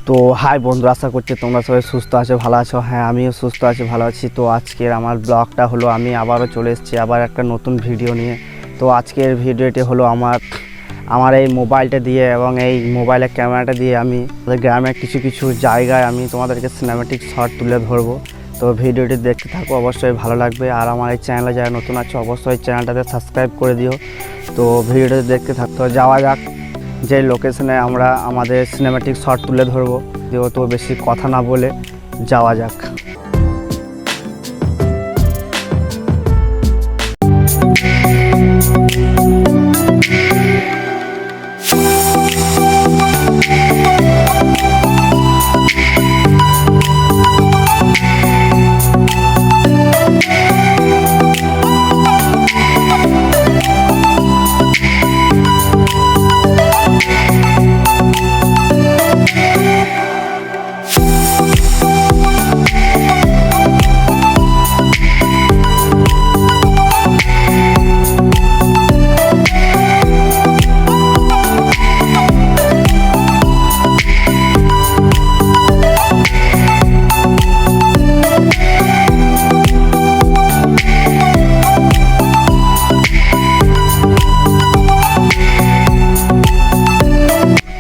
তো হাই বন্ধু, আশা করছি তোমরা সবাই সুস্থ আছো, ভালো আছো। হ্যাঁ, আমিও সুস্থ আছি, ভালো আছি। তো আজকের আমার ব্লগটা হলো আমি আবারও চলে এসেছি আবার একটা নতুন ভিডিও নিয়ে। তো আজকের ভিডিওটি হলো আমার এই মোবাইলটা দিয়ে এবং এই মোবাইলের ক্যামেরাটা দিয়ে আমি গ্রামের কিছু কিছু জায়গায় আমি তোমাদেরকে সিনেম্যাটিক শট তুলে ধরবো। তো ভিডিওটি দেখতে থাকো, অবশ্যই ভালো লাগবে। আর আমার এই চ্যানেলে যারা নতুন আছো অবশ্যই চ্যানেলটাতে সাবস্ক্রাইব করে দিও। তো ভিডিওটি দেখতে থাকতে যাওয়া যাক যে লোকেশনে আমরা আমাদের সিনেম্যাটিক শট তুলে ধরবো। যেহেতু বেশি কথা না বলে যাওয়া যাক।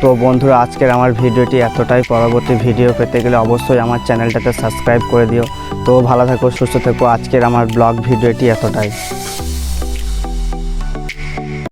তো বন্ধুরা, আজকের আমার ভিডিওটি এতটাই। পরবর্তী ভিডিও পেতে গেলে অবশ্যই আমার চ্যানেলটাতে সাবস্ক্রাইব করে দিও। তো ভালো থাকো, সুস্থ থাকো। আজকের আমার ব্লগ ভিডিওটি এতটাই।